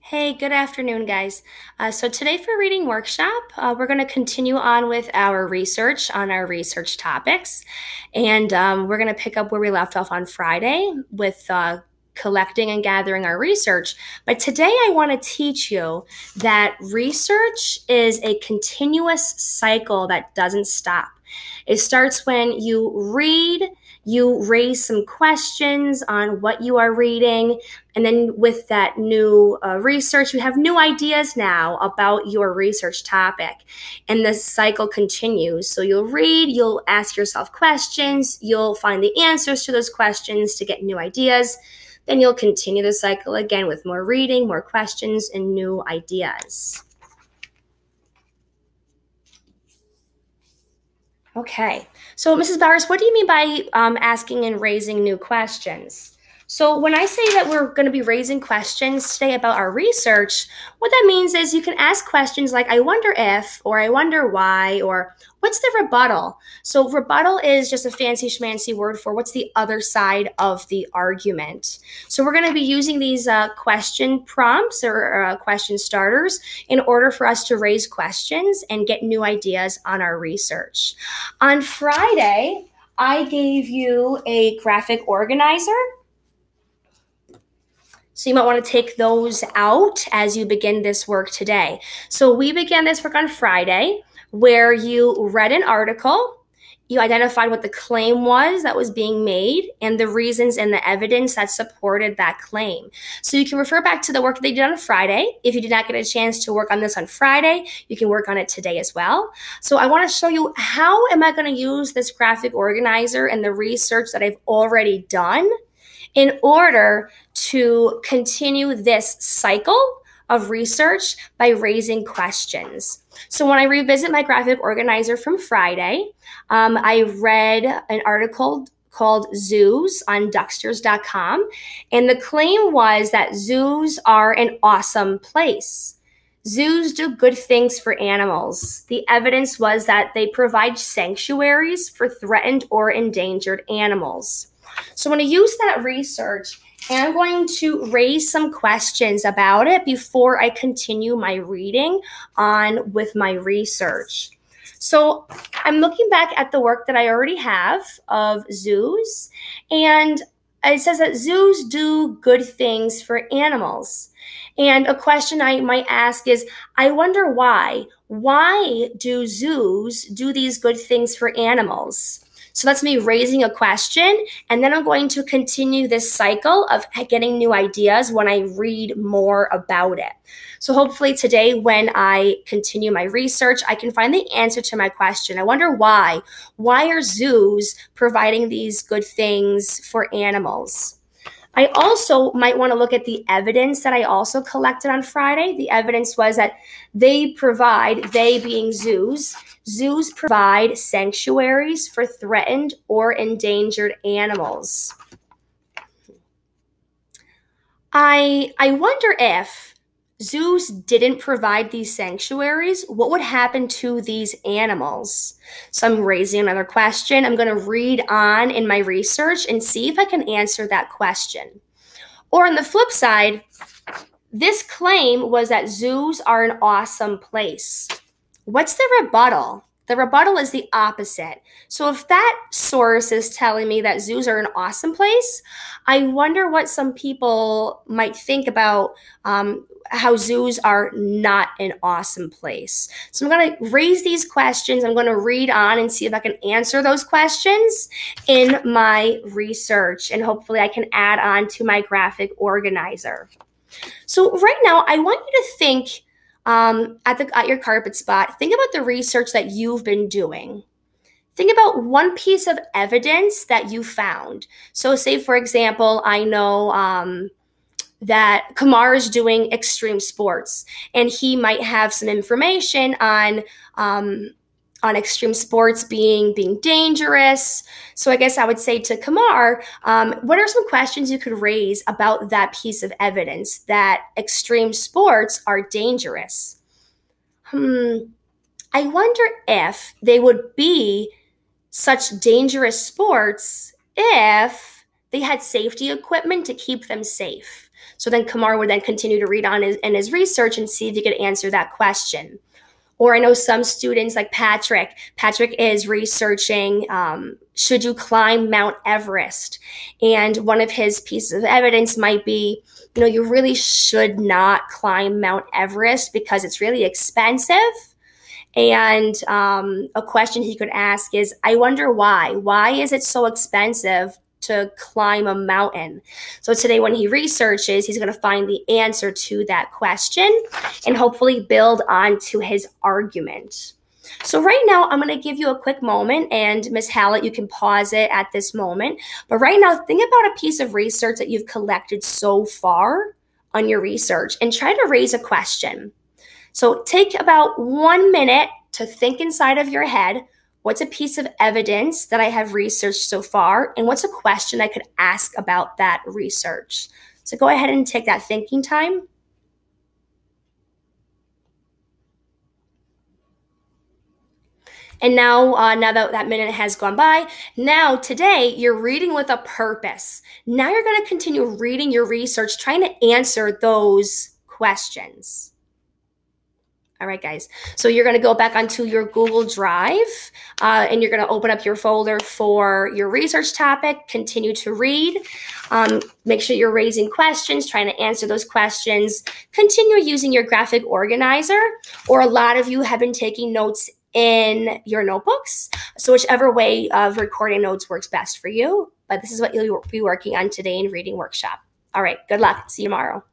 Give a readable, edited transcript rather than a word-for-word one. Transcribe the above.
Hey, good afternoon, guys. So today for reading workshop, we're going to continue on with our research on our research topics. And we're going to pick up where we left off on Friday with collecting and gathering our research. But today I want to teach you that research is a continuous cycle that doesn't stop. It starts when you read, you raise some questions on what you are reading, and then with that new research, you have new ideas now about your research topic. And the cycle continues. So you'll read, you'll ask yourself questions, you'll find the answers to those questions to get new ideas. Then you'll continue the cycle again with more reading, more questions, and new ideas. Okay. So, Mrs. Bowers, what do you mean by asking and raising new questions? So, when I say that we're going to be raising questions today about our research, what that means is you can ask questions like, I wonder if, or I wonder why, or what's the rebuttal? So, rebuttal is just a fancy schmancy word for what's the other side of the argument. So, we're going to be using these question prompts or question starters in order for us to raise questions and get new ideas on our research. On Friday, I gave you a graphic organizer. So you might want to take those out as you begin this work today. So we began this work on Friday where you read an article, you identified what the claim was that was being made and the reasons and the evidence that supported that claim. So you can refer back to the work that they did on Friday. If you did not get a chance to work on this on Friday, you can work on it today as well. So I want to show you how am I going to use this graphic organizer and the research that I've already done in order to continue this cycle of research by raising questions. So when I revisit my graphic organizer from Friday, I read an article called Zoos on Ducksters.com, and the claim was that zoos are an awesome place. Zoos do good things for animals. The evidence was that they provide sanctuaries for threatened or endangered animals. So I'm going to use that research and I'm going to raise some questions about it before I continue my reading on with my research. So I'm looking back at the work that I already have of zoos, and it says that zoos do good things for animals. And a question I might ask is, I wonder why. Why do zoos do these good things for animals? So that's me raising a question, and then I'm going to continue this cycle of getting new ideas when I read more about it. So hopefully today, when I continue my research, I can find the answer to my question. I wonder why. Why are zoos providing these good things for animals? I also might want to look at the evidence that I also collected on Friday. The evidence was that they being zoos provide sanctuaries for threatened or endangered animals. I wonder if zoos didn't provide these sanctuaries, what would happen to these animals? So I'm raising another question. I'm going to read on in my research and see if I can answer that question. Or on the flip side, this claim was that zoos are an awesome place. What's the rebuttal? The rebuttal is the opposite. So if that source is telling me that zoos are an awesome place, I wonder what some people might think about how zoos are not an awesome place. So I'm going to raise these questions. I'm going to read on and see if I can answer those questions in my research, and hopefully I can add on to my graphic organizer. So right now, I want you to think at your carpet spot, think about the research that you've been doing. Think about one piece of evidence that you found. So say, for example, I know that Kamar is doing extreme sports, and he might have some information on extreme sports being dangerous. So I guess I would say to Kamar, what are some questions you could raise about that piece of evidence that extreme sports are dangerous? I wonder if they would be such dangerous sports if they had safety equipment to keep them safe. So then Kamar would then continue to read on in his research and see if he could answer that question. Or I know some students like Patrick. Patrick is researching, should you climb Mount Everest? And one of his pieces of evidence might be, you really should not climb Mount Everest because it's really expensive. And a question he could ask is, I wonder why. Why is it so expensive to climb a mountain? So today when he researches, he's going to find the answer to that question and hopefully build onto his argument. So right now, I'm going to give you a quick moment, and Ms. Hallett, you can pause it at this moment. But right now, think about a piece of research that you've collected so far on your research and try to raise a question. So take about 1 minute to think inside of your head, what's a piece of evidence that I have researched so far, and what's a question I could ask about that research? So go ahead and take that thinking time. And now that minute has gone by, now today you're reading with a purpose. Now you're going to continue reading your research, trying to answer those questions. All right, guys. So you're going to go back onto your Google Drive, and you're going to open up your folder for your research topic. Continue to read. Make sure you're raising questions, trying to answer those questions. Continue using your graphic organizer, or a lot of you have been taking notes in your notebooks. So whichever way of recording notes works best for you. But this is what you'll be working on today in Reading Workshop. All right. Good luck. See you tomorrow.